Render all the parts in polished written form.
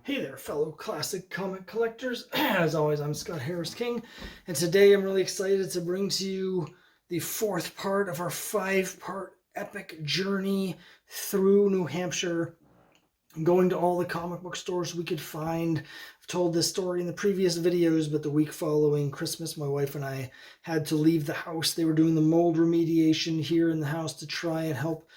Hey there, fellow classic comic collectors. As always, I'm Scott Harris King, and today I'm really excited to bring to you the fourth part of our five-part epic journey through New Hampshire, going to all the comic book stores we could find. I've told this story in the previous videos, but the week following Christmas, my wife and I had to leave the house. They were doing the mold remediation here in the house to try and help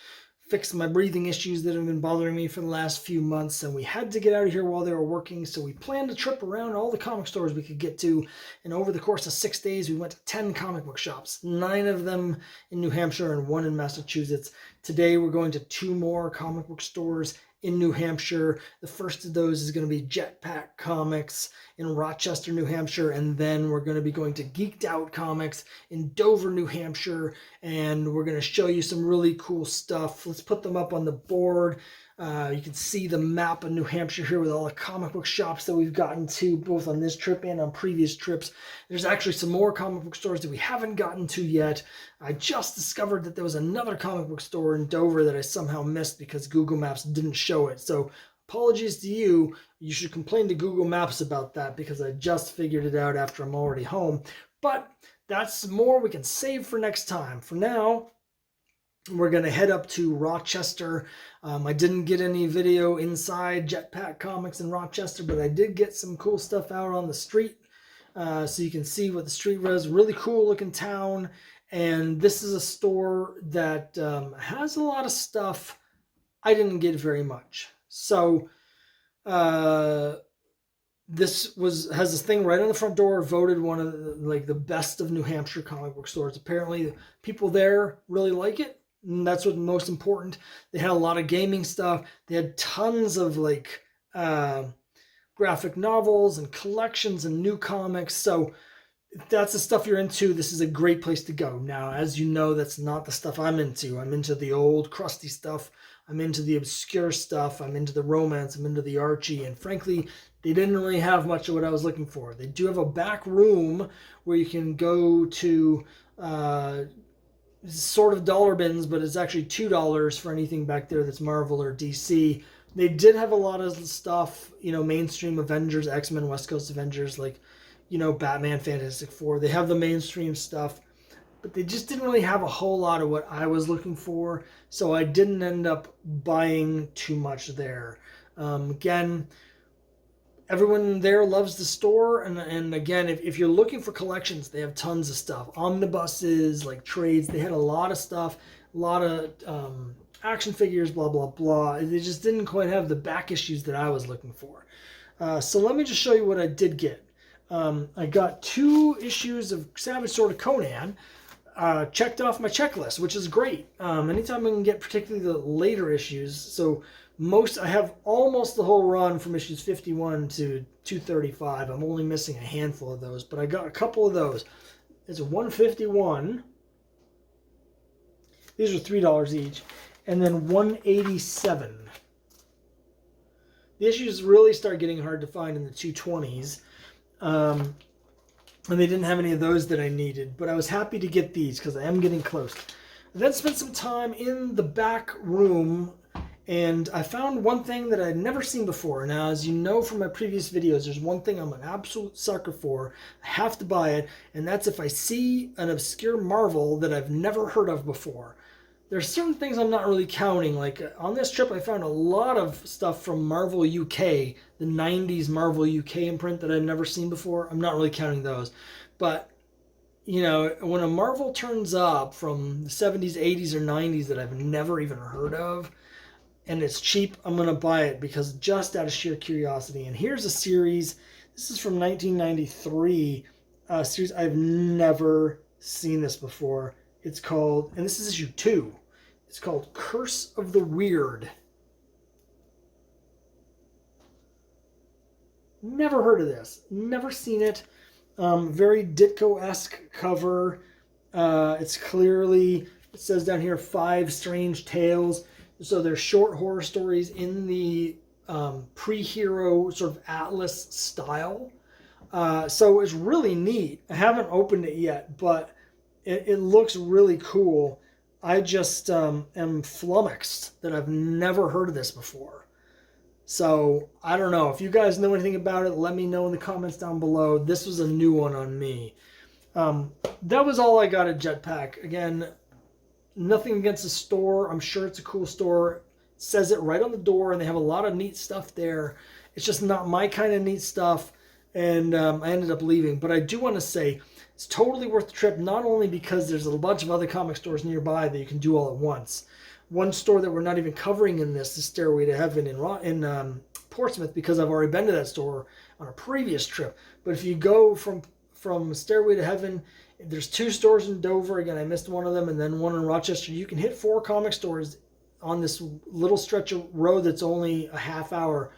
fix my breathing issues that have been bothering me for the last few months, and we had to get out of here while they were working, so we planned a trip around all the comic stores we could get to, and over the course of 6 days we went to 10 comic book shops, 9 of them in New Hampshire and 1 in Massachusetts. Today we're going to 2 more comic book stores in New Hampshire. The first of those is going to be Jetpack Comics in Rochester, New Hampshire, and then we're going to be going to Geeked Out Comics in Dover, New Hampshire, and we're going to show you some really cool stuff. Let's put them up on the board. You can see the map of New Hampshire here with all the comic book shops that we've gotten to, both on this trip and on previous trips. There's actually some more comic book stores that we haven't gotten to yet. I just discovered that there was another comic book store in Dover that I somehow missed because Google Maps didn't show it. So apologies to you. You should complain to Google Maps about that because I just figured it out after I'm already home. But that's more we can save for next time. For now, we're going to head up to Rochester. I didn't get any video inside Jetpack Comics in Rochester, but I did get some cool stuff out on the street. So you can see what the street was. Really cool looking town. And this is a store that has a lot of stuff I didn't get very much. So this has this thing right on the front door, voted one of the best of New Hampshire comic book stores. Apparently people there really like it. And that's what's most important. They had a lot of gaming stuff. They had tons of graphic novels and collections and new comics. So if that's the stuff you're into, this is a great place to go. Now, as you know, that's not the stuff I'm into. I'm into the old crusty stuff. I'm into the obscure stuff. I'm into the romance. I'm into the Archie. And frankly, they didn't really have much of what I was looking for. They do have a back room where you can go to sort of dollar bins, but it's actually $2 for anything back there that's Marvel or DC. They did have a lot of stuff, mainstream Avengers, X-Men, West Coast Avengers, Batman, Fantastic Four. They have the mainstream stuff, but they just didn't really have a whole lot of what I was looking for, so I didn't end up buying too much there. Again, everyone there loves the store, and again, if you're looking for collections, they have tons of stuff. Omnibuses, trades, they had a lot of stuff, a lot of action figures, blah, blah, blah. They just didn't quite have the back issues that I was looking for. So let me just show you what I did get. I got 2 issues of Savage Sword of Conan, checked off my checklist, which is great. Anytime I can get particularly the later issues, so I have almost the whole run from issues 51 to 235. I'm only missing a handful of those, but I got a couple of those. It's a 151. These are $3 each. And then 187. The issues really start getting hard to find in the 220s. And they didn't have any of those that I needed, but I was happy to get these because I am getting close. I then spent some time in the back room, and I found one thing that I'd never seen before. Now, as you know from my previous videos, there's one thing I'm an absolute sucker for. I have to buy it, and that's if I see an obscure Marvel that I've never heard of before. There's certain things I'm not really counting. On this trip, I found a lot of stuff from Marvel UK, the 90s Marvel UK imprint that I've never seen before. I'm not really counting those. But, when a Marvel turns up from the 70s, 80s, or 90s that I've never even heard of, and it's cheap, I'm going to buy it because just out of sheer curiosity. And here's a series. This is from 1993, a series I've never seen this before. It's called, and this is issue 2, it's called Curse of the Weird. Never heard of this. Never seen it. Very Ditko-esque cover. It's clearly, it says down here, 5 strange tales. So they're short horror stories in the pre-hero sort of Atlas style. So it's really neat. I haven't opened it yet, but it looks really cool. I just am flummoxed that I've never heard of this before. So I don't know. If you guys know anything about it, let me know in the comments down below. This was a new one on me. That was all I got at Jetpack. Again, nothing against the store. I'm sure it's a cool store. It says it right on the door, and they have a lot of neat stuff there. It's just not my kind of neat stuff, and I ended up leaving. But I do want to say it's totally worth the trip, not only because there's a bunch of other comic stores nearby that you can do all at once. One store that we're not even covering in this is Stairway to Heaven in Portsmouth, because I've already been to that store on a previous trip. But if you go from Stairway to Heaven, there's 2 stores in Dover. Again, I missed one of them, and then one in Rochester. You can hit 4 comic stores on this little stretch of road that's only a half hour.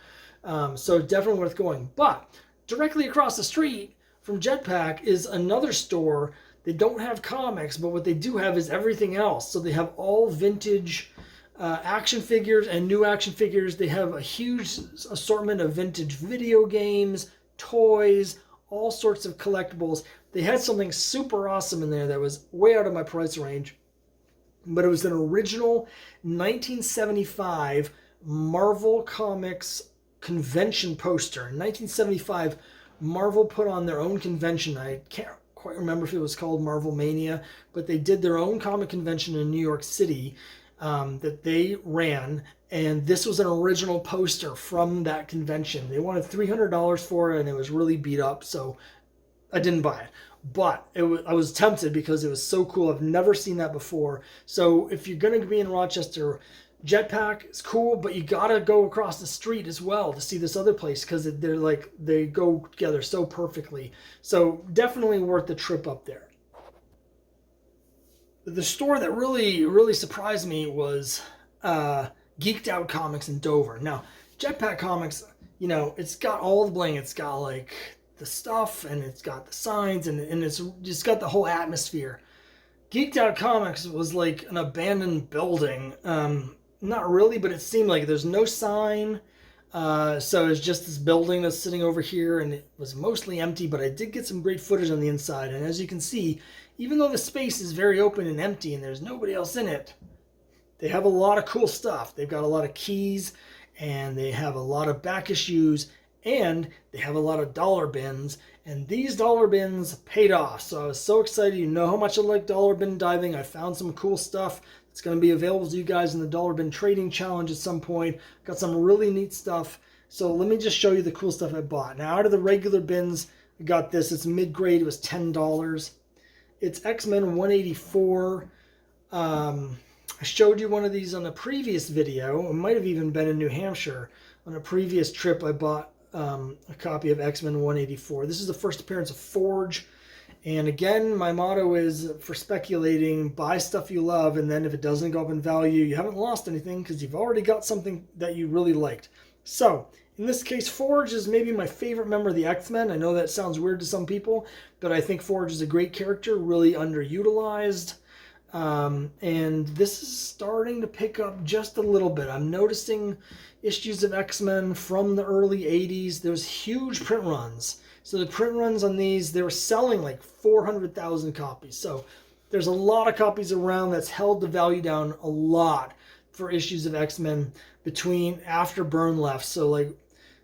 So definitely worth going. But directly across the street from Jetpack is another store. They don't have comics, but what they do have is everything else. So they have all vintage action figures and new action figures. They have a huge assortment of vintage video games, toys, all sorts of collectibles. They had something super awesome in there that was way out of my price range, but it was an original 1975 Marvel Comics convention poster. In 1975, Marvel put on their own convention. I can't quite remember if it was called Marvel Mania, but they did their own comic convention in New York City that they ran, and this was an original poster from that convention. They wanted $300 for it, and it was really beat up, so I didn't buy it. But I was tempted because it was so cool. I've never seen that before. So if you're going to be in Rochester, Jetpack is cool, but you got to go across the street as well to see this other place, because they go together so perfectly. So definitely worth the trip up there. The store that really surprised me was Geeked Out Comics in Dover. Now, Jetpack Comics, it's got all the bling. It's got like the stuff, and it's got the signs, and it's just got the whole atmosphere. Geeked Out Comics was like an abandoned building. Not really, but it seemed like there's no sign. So it's just this building that's sitting over here, and it was mostly empty, but I did get some great footage on the inside. And as you can see, even though the space is very open and empty and there's nobody else in it, they have a lot of cool stuff. They've got a lot of keys, and they have a lot of back issues, and they have a lot of dollar bins, and these dollar bins paid off. So I was so excited. You know how much I like dollar bin diving. I found some cool stuff. It's going to be available to you guys in the dollar bin trading challenge at some point. Got some really neat stuff. So let me just show you the cool stuff I bought. Now, out of the regular bins, I got this. It's mid-grade. It was $10. It's X-Men 184. I showed you one of these on a previous video. It might have even been in New Hampshire. On a previous trip, I bought a copy of X-Men 184. This is the first appearance of Forge. And again, my motto is, for speculating, buy stuff you love, and then if it doesn't go up in value, you haven't lost anything because you've already got something that you really liked. So, in this case, Forge is maybe my favorite member of the X-Men. I know that sounds weird to some people, but I think Forge is a great character, really underutilized. And this is starting to pick up just a little bit. I'm noticing issues of X-Men from the early 80s. There's huge print runs. So the print runs on these, they were selling like 400,000 copies. So there's a lot of copies around. That's held the value down a lot for issues of X-Men between after Byrne left. So like,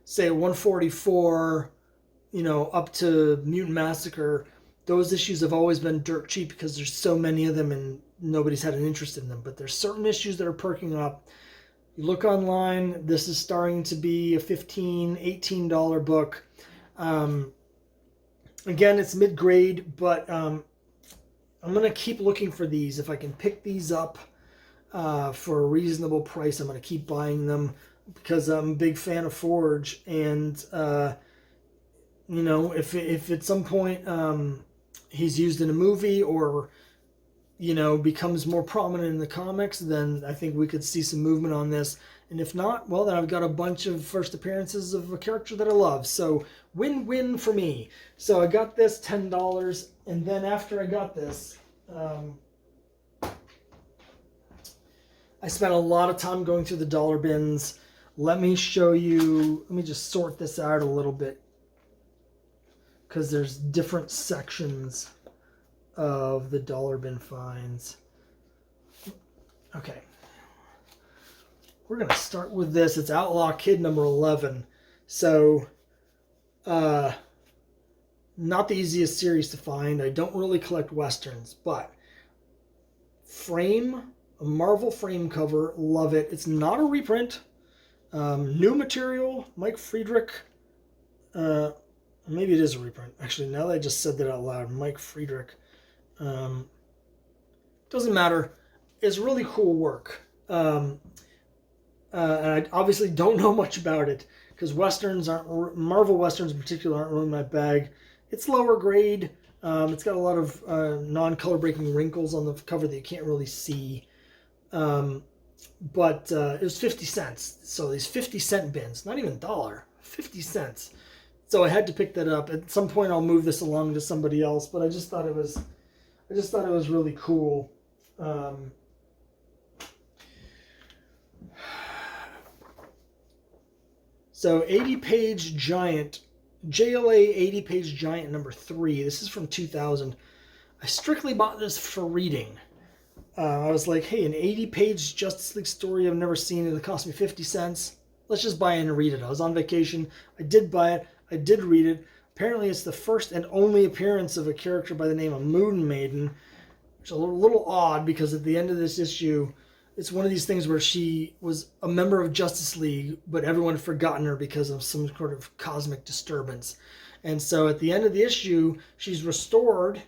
say 144, up to Mutant Massacre, those issues have always been dirt cheap because there's so many of them and nobody's had an interest in them. But there's certain issues that are perking up. You look online, this is starting to be a $15, $18 book. Again, it's mid-grade, but I'm going to keep looking for these. If I can pick these up for a reasonable price, I'm going to keep buying them because I'm a big fan of Forge. And, if at some point he's used in a movie or, becomes more prominent in the comics, then I think we could see some movement on this. And if not, well, then I've got a bunch of first appearances of a character that I love. So win-win for me. So I got this $10, and then after I got this, I spent a lot of time going through the dollar bins. Let me show you, let me just sort this out a little bit, because there's different sections of the dollar bin finds. Okay. we're going to start with this. It's Outlaw Kid number 11. So, not the easiest series to find. I don't really collect Westerns, but frame, a Marvel frame cover, love it. It's not a reprint. New material, Mike Friedrich. Maybe it is a reprint. Actually, now that I just said that out loud, Mike Friedrich. Doesn't matter. It's really cool work. And I obviously don't know much about it because Marvel Westerns in particular aren't really my bag. It's lower grade. It's got a lot of non-color breaking wrinkles on the cover that you can't really see. But it was 50 cents. So these 50-cent bins, not even $1, 50 cents. So I had to pick that up. At some point I'll move this along to somebody else, but I just thought it was really cool. So 80-page giant, JLA 80-page giant number 3. This is from 2000. I strictly bought this for reading. I was like, hey, an 80-page Justice League story I've never seen, and it cost me 50 cents. Let's just buy it and read it. I was on vacation. I did buy it. I did read it. Apparently it's the first and only appearance of a character by the name of Moon Maiden, which is a little odd because at the end of this issue, it's one of these things where she was a member of Justice League, but everyone had forgotten her because of some sort of cosmic disturbance. And so at the end of the issue, she's restored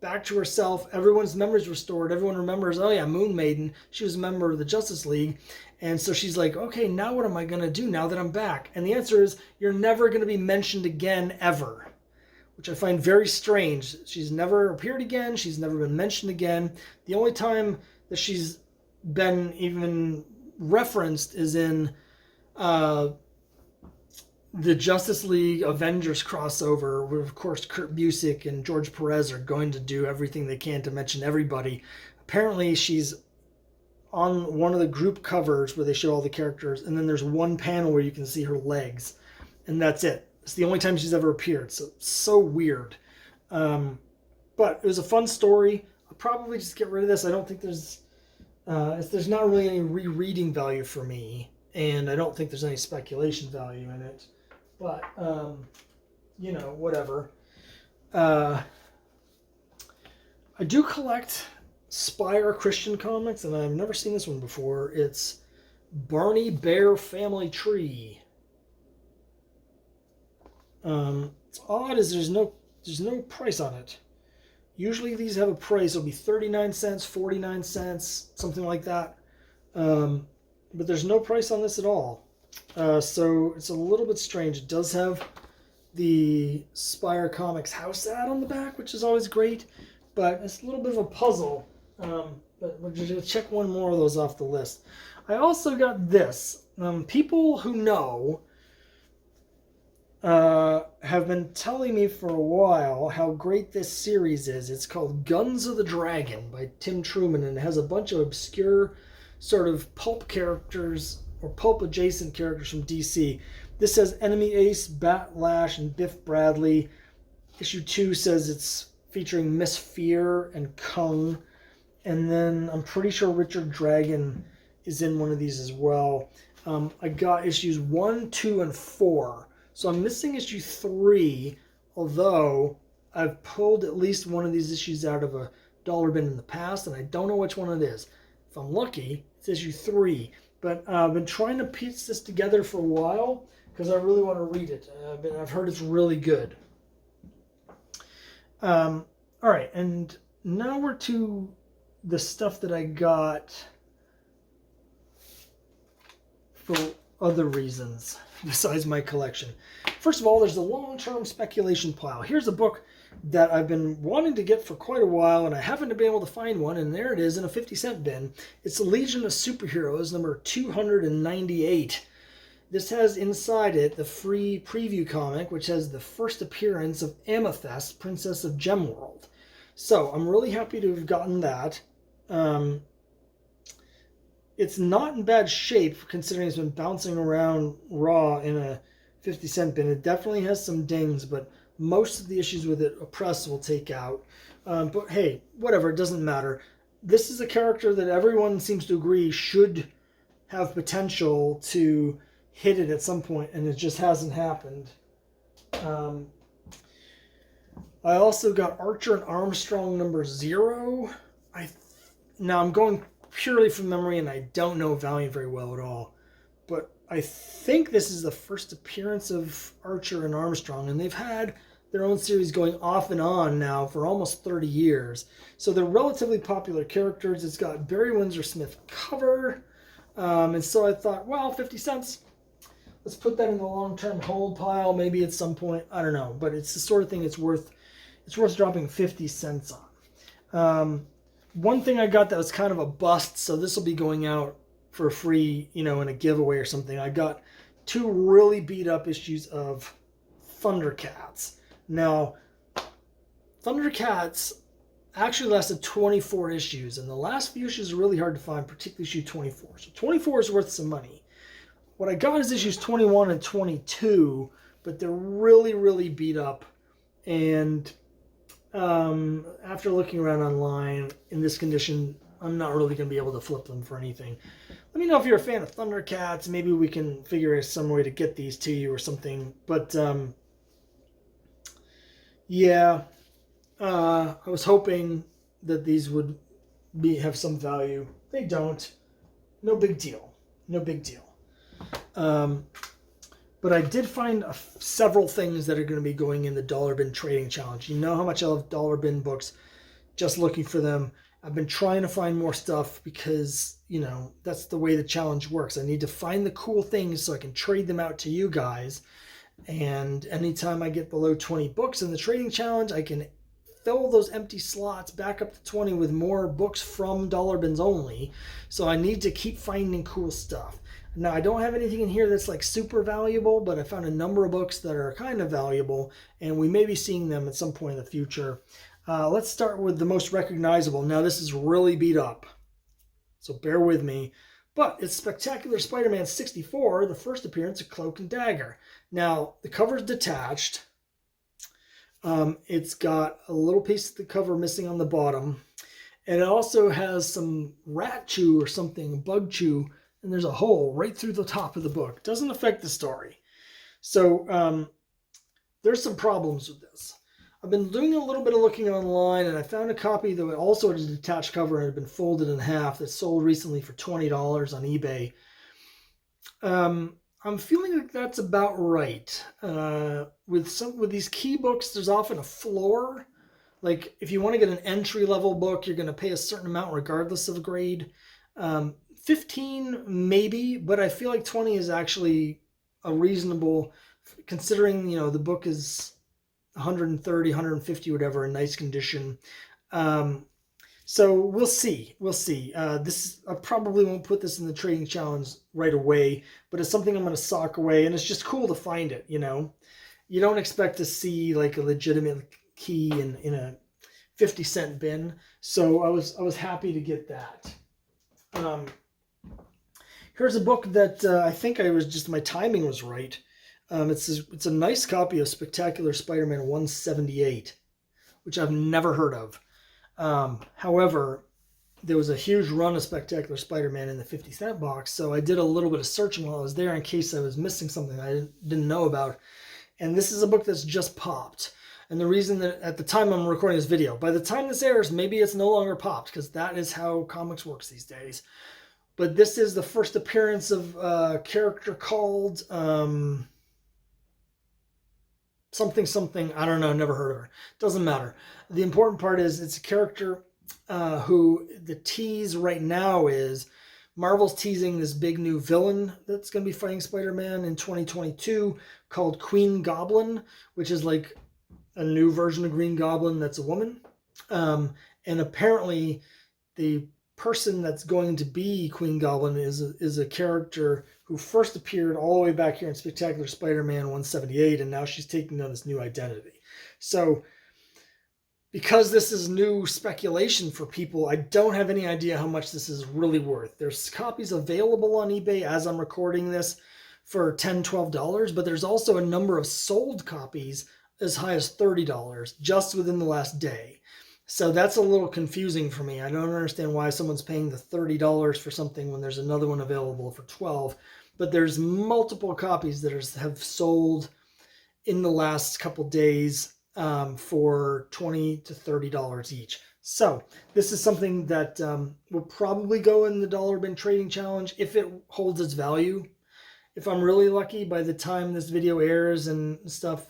back to herself. Everyone's memories restored. Everyone remembers, oh yeah, Moon Maiden. She was a member of the Justice League. And so she's like, okay, now what am I going to do now that I'm back? And the answer is, you're never going to be mentioned again, ever. Which I find very strange. She's never appeared again. She's never been mentioned again. The only time that she's been even referenced is in the Justice League Avengers crossover, where of course Kurt Busiek and George Perez are going to do everything they can to mention everybody. Apparently she's on one of the group covers where they show all the characters, and then there's one panel where you can see her legs, and that's it. It's the only time she's ever appeared, so weird. But it was a fun story. I'll probably just get rid of this. I don't think there's not really any rereading value for me, and I don't think there's any speculation value in it. But, whatever. I do collect Spire Christian comics, and I've never seen this one before. It's Barney Bear Family Tree. It's odd as there's no price on it. Usually these have a price. It'll be 39 cents, 49 cents, something like that. But there's no price on this at all. So it's a little bit strange. It does have the Spire Comics house ad on the back, which is always great. But it's a little bit of a puzzle. But we're just going to check one more of those off the list. I also got this. People who know have been telling me for a while how great this series is. It's called Guns of the Dragon by Tim Truman, and it has a bunch of obscure sort of pulp characters or pulp adjacent characters from DC. This says Enemy Ace, Bat Lash, and Biff Bradley. Issue 2 says it's featuring Miss Fear and Kung. And then I'm pretty sure Richard Dragon is in one of these as well. I got issues 1, 2, and 4. So I'm missing issue 3, although I've pulled at least one of these issues out of a dollar bin in the past, and I don't know which one it is. If I'm lucky, it's issue 3. But I've been trying to piece this together for a while because I really want to read it. I've heard it's really good. All right, and now we're to the stuff that I got for other reasons besides my collection. First of all, there's the long-term speculation pile. Here's a book that I've been wanting to get for quite a while, and I haven't been able to find one, and there it is in a 50-cent bin. It's the Legion of Superheroes, number 298. This has inside it the free preview comic, which has the first appearance of Amethyst, Princess of Gemworld. So I'm really happy to have gotten that. It's not in bad shape considering it's been bouncing around raw in a 50-cent bin. It definitely has some dings, but most of the issues with it, a press will take out. But hey, whatever, it doesn't matter. This is a character that everyone seems to agree should have potential to hit it at some point, and it just hasn't happened. I also got Archer and Armstrong number 0. Now I'm going purely from memory, and I don't know Valiant very well at all, but I think this is the first appearance of Archer and Armstrong, and they've had their own series going off and on now for almost 30 years. So they're relatively popular characters. It's got Barry Windsor Smith cover, and so I thought, well, 50 cents. Let's put that in the long-term hold pile. Maybe at some point, I don't know, but it's the sort of thing it's worth dropping 50 cents on. One thing I got that was kind of a bust, so this will be going out for free, in a giveaway or something. I got 2 really beat up issues of Thundercats. Now, Thundercats actually lasted 24 issues, and the last few issues are really hard to find, particularly issue 24. So 24 is worth some money. What I got is issues 21 and 22, but they're really, really beat up. And after looking around online in this condition, I'm not really going to be able to flip them for anything. Let me know if you're a fan of Thundercats. Maybe we can figure out some way to get these to you or something. But yeah, I was hoping that these would have some value. They don't. No big deal. No big deal. But I did find several things that are going to be going in the Dollar Bin Trading Challenge. You know how much I love Dollar Bin books. Just looking for them. I've been trying to find more stuff because, that's the way the challenge works. I need to find the cool things so I can trade them out to you guys. And anytime I get below 20 books in the trading challenge, I can fill those empty slots back up to 20 with more books from Dollar Bins only. So I need to keep finding cool stuff. Now, I don't have anything in here that's like super valuable, but I found a number of books that are kind of valuable, and we may be seeing them at some point in the future. Let's start with the most recognizable. Now, this is really beat up, so bear with me. But it's Spectacular Spider-Man 64, the first appearance of Cloak and Dagger. Now, the cover's detached. It's got a little piece of the cover missing on the bottom. And it also has some rat chew or something, bug chew, and there's a hole right through the top of the book. Doesn't affect the story. So there's some problems with this. I've been doing a little bit of looking online, and I found a copy that also had a detached cover and had been folded in half that sold recently for $20 on eBay. I'm feeling like that's about right. With these key books, there's often a floor. Like if you want to get an entry-level book, you're going to pay a certain amount regardless of grade. 15 maybe, but I feel like 20 is actually a reasonable, considering the book is 130, 150, whatever, in nice condition. So we'll see. I probably won't put this in the trading challenge right away, but it's something I'm going to sock away, and it's just cool to find it. You don't expect to see like a legitimate key in a 50-cent bin, so I was happy to get that. Here's a book that I think my timing was right. It's a nice copy of Spectacular Spider-Man 178, which I've never heard of. However, there was a huge run of Spectacular Spider-Man in the 50-cent box, so I did a little bit of searching while I was there in case I was missing something I didn't know about. And this is a book that's just popped. And the reason that at the time I'm recording this video, by the time this airs, maybe it's no longer popped, because that is how comics works these days. But this is the first appearance of a character called something, I don't know, never heard of her. Doesn't matter. The important part is it's a character who the tease right now is Marvel's teasing this big new villain that's going to be fighting Spider-Man in 2022 called Queen Goblin, which is like a new version of Green Goblin that's a woman. And apparently the person that's going to be Queen Goblin is a character who first appeared all the way back here in Spectacular Spider-Man 178, and now she's taking on this new identity. So because this is new speculation for people, I don't have any idea how much this is really worth. There's copies available on eBay as I'm recording this for $10, $12, but there's also a number of sold copies as high as $30 just within the last day. So that's a little confusing for me. I don't understand why someone's paying the $30 for something when there's another one available for $12. But there's multiple copies that have sold in the last couple days for $20 to $30 each. So this is something that will probably go in the dollar bin trading challenge if it holds its value. If I'm really lucky, by the time this video airs and stuff,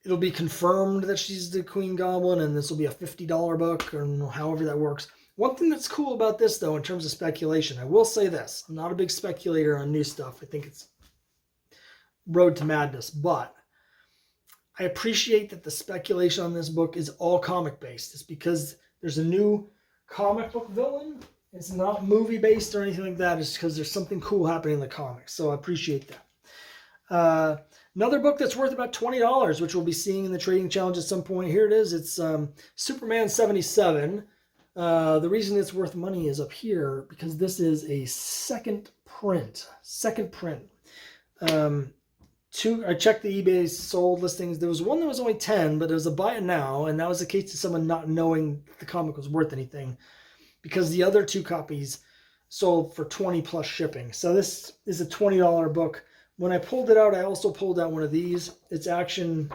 it'll be confirmed that she's the Queen Goblin, and this will be a $50 book, or however that works. One thing that's cool about this, though, in terms of speculation, I will say this. I'm not a big speculator on new stuff. I think it's road to madness, but I appreciate that the speculation on this book is all comic-based. It's because there's a new comic book villain. It's not movie-based or anything like that. It's because there's something cool happening in the comics, so I appreciate that. Another book that's worth about $20, which we'll be seeing in the trading challenge at some point. Here it is. It's Superman 77. The reason it's worth money is up here because this is a second print. I checked the eBay sold listings. There was one that was only 10, but it was a buy it now, and that was the case of someone not knowing the comic was worth anything because the other 2 copies sold for 20 plus shipping. So this is a $20 book. When I pulled it out, I also pulled out one of these. It's Action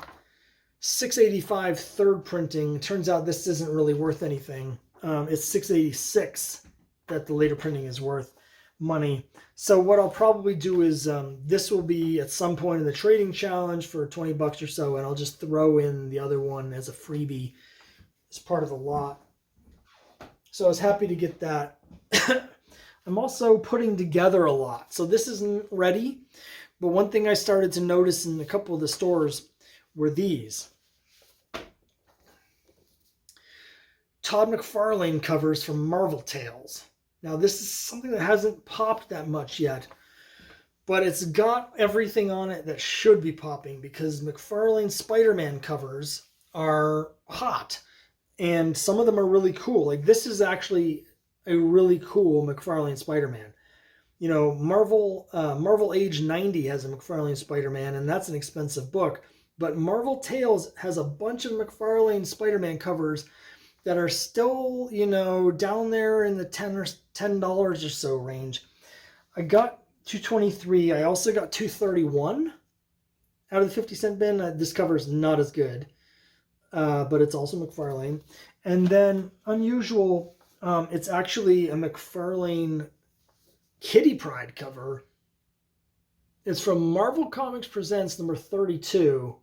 685 third printing. It turns out this isn't really worth anything. It's 686 that the later printing is worth money. So what I'll probably do is this will be at some point in the trading challenge for 20 bucks or so, and I'll just throw in the other one as a freebie as part of the lot. So I was happy to get that. I'm also putting together a lot. So this isn't ready. But one thing I started to notice in a couple of the stores were these. Todd McFarlane covers from Marvel Tales. Now this is something that hasn't popped that much yet, but it's got everything on it that should be popping because McFarlane Spider-Man covers are hot. And some of them are really cool. Like this is actually a really cool McFarlane Spider-Man. You know, Marvel Age 90 has a McFarlane Spider-Man, and that's an expensive book. But Marvel Tales has a bunch of McFarlane Spider-Man covers that are still, you know, down there in the $10 or so range. I got 223. I also got 231 out of the 50-cent bin. This cover is not as good, but it's also McFarlane. And then Unusual, it's actually a McFarlane Kitty Pryde cover. It's from Marvel Comics Presents number 32,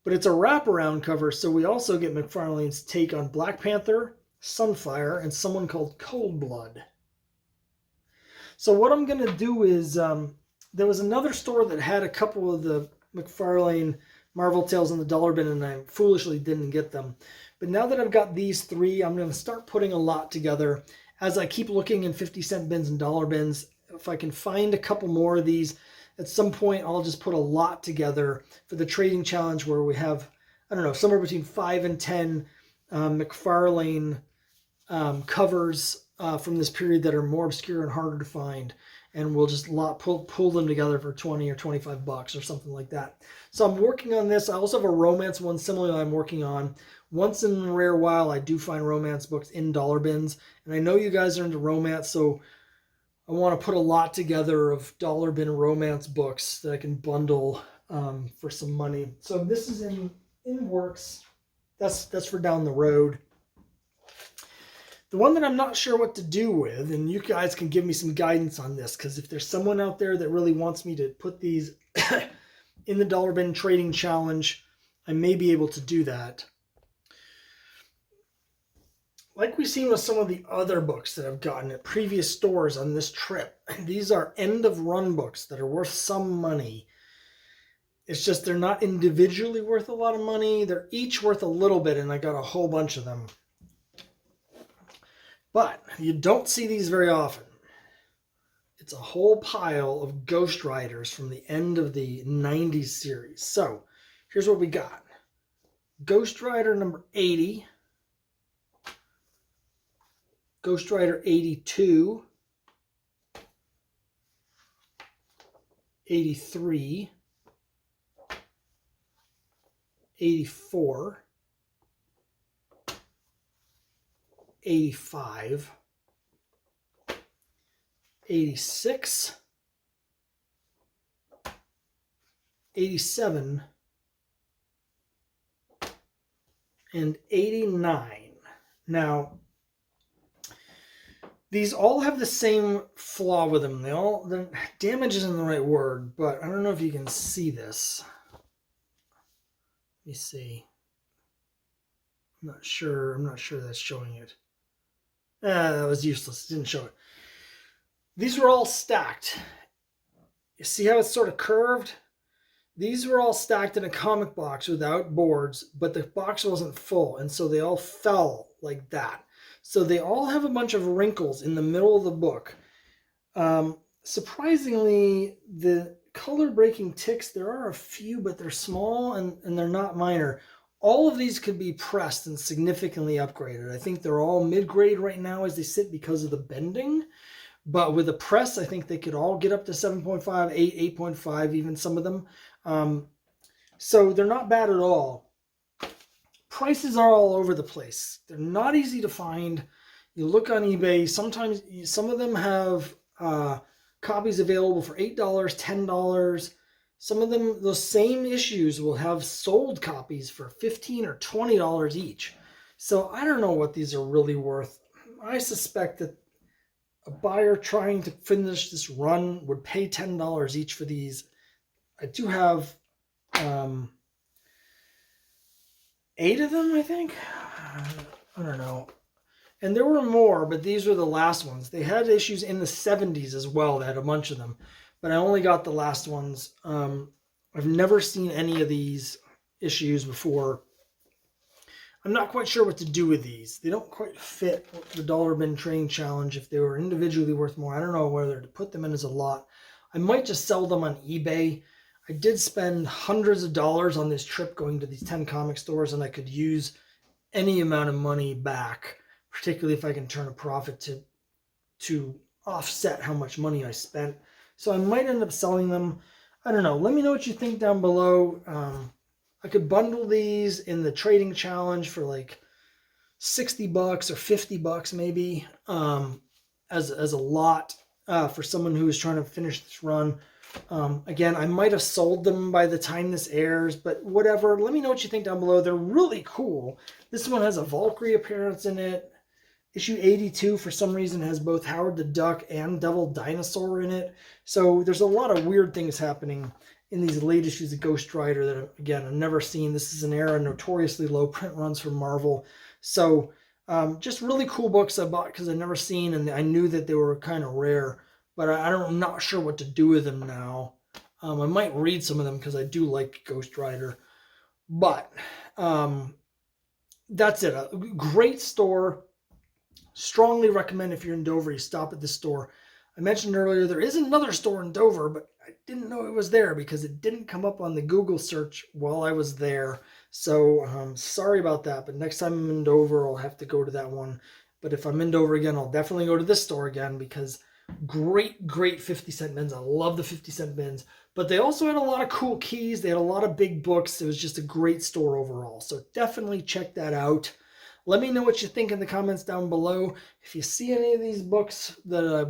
but it's a wraparound cover, so we also get McFarlane's take on Black Panther, Sunfire, and someone called Cold Blood. So what I'm going to do is, there was another store that had a couple of the McFarlane Marvel Tales in the dollar bin, and I foolishly didn't get them. But now that I've got these 3, I'm going to start putting a lot together. As I keep looking in 50-cent bins and dollar bins, if I can find a couple more of these, at some point I'll just put a lot together for the trading challenge where we have, I don't know, somewhere between 5 and 10 McFarlane covers from this period that are more obscure and harder to find. And we'll just pull them together for 20 or 25 bucks or something like that. So I'm working on this. I also have a romance one similarly I'm working on. Once in a rare while, I do find romance books in dollar bins. And I know you guys are into romance, so I want to put a lot together of dollar bin romance books that I can bundle for some money. So this is in works. That's for down the road. The one that I'm not sure what to do with, and you guys can give me some guidance on this, because if there's someone out there that really wants me to put these in the dollar bin trading challenge, I may be able to do that. Like we've seen with some of the other books that I've gotten at previous stores on this trip, these are end-of-run books that are worth some money. It's just they're not individually worth a lot of money. They're each worth a little bit, and I got a whole bunch of them. But you don't see these very often. It's a whole pile of Ghost Riders from the end of the 90s series. So here's what we got. Ghost Rider number 80. Ghost Rider 82, 83, 84, 85, 86, 87, and 89. Now, these all have the same flaw with them. The damage isn't the right word, but I don't know if you can see this. Let me see. I'm not sure that's showing it. That was useless. It didn't show it. These were all stacked. You see how it's sort of curved? These were all stacked in a comic box without boards, but the box wasn't full, and so they all fell like that. So they all have a bunch of wrinkles in the middle of the book. Surprisingly, the color-breaking ticks, there are a few, but they're small and they're not minor. All of these could be pressed and significantly upgraded. I think they're all mid-grade right now as they sit because of the bending. But with a press, I think they could all get up to 7.5, 8, 8.5, even some of them. So they're not bad at all. Prices are all over the place. They're not easy to find. You look on eBay, sometimes some of them have copies available for $8, $10. Some of them, those same issues will have sold copies for $15 or $20 each. So I don't know what these are really worth. I suspect that a buyer trying to finish this run would pay $10 each for these. I do have 8 of them, I think. I don't know. And there were more, but these were the last ones. They had issues in the 70s as well. They had a bunch of them. But I only got the last ones. I've never seen any of these issues before. I'm not quite sure what to do with these. They don't quite fit the dollar bin trading challenge. If they were individually worth more, I don't know whether to put them in as a lot. I might just sell them on eBay. I did spend hundreds of dollars on this trip going to these 10 comic stores, and I could use any amount of money back, particularly if I can turn a profit to offset how much money I spent. So I might end up selling them. I don't know. Let me know what you think down below. I could bundle these in the trading challenge for like $60 or $50 maybe as a lot for someone who is trying to finish this run. Again, I might have sold them by the time this airs, but whatever. Let me know what you think down below. They're really cool. This one has a Valkyrie appearance in it. Issue 82, for some reason, has both Howard the Duck and Devil Dinosaur in it. So there's a lot of weird things happening in these late issues of Ghost Rider that, again, I've never seen. This is an era notoriously low print runs for Marvel. So just really cool books I bought because I've never seen, and I knew that they were kind of rare. But I'm not sure what to do with them now. I might read some of them because I do like Ghost Rider. But that's it. A great store. Strongly recommend if you're in Dover, you stop at this store. I mentioned earlier there is another store in Dover, but I didn't know it was there because it didn't come up on the Google search while I was there. So sorry about that, but next time I'm in Dover, I'll have to go to that one. But if I'm in Dover again, I'll definitely go to this store again because great 50-cent bins. I love the 50-cent bins. But they also had a lot of cool keys. They had a lot of big books. It was just a great store overall. So definitely check that out. Let me know what you think in the comments down below. If you see any of these books that I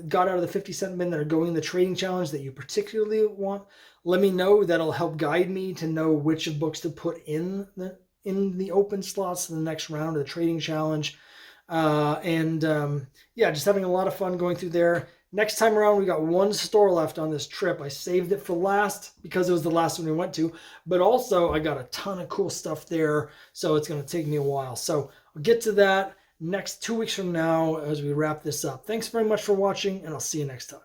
got out of the 50-cent bin that are going in the trading challenge that you particularly want, let me know. That'll help guide me to know which of books to put in the open slots in the next round of the trading challenge. Yeah, just having a lot of fun going through there. Next time around, we got one store left on this trip. I saved it for last because it was the last one we went to, but also I got a ton of cool stuff there, so it's going to take me a while. So I'll get to that next 2 weeks from now as we wrap this up. Thanks very much for watching, and I'll see you next time.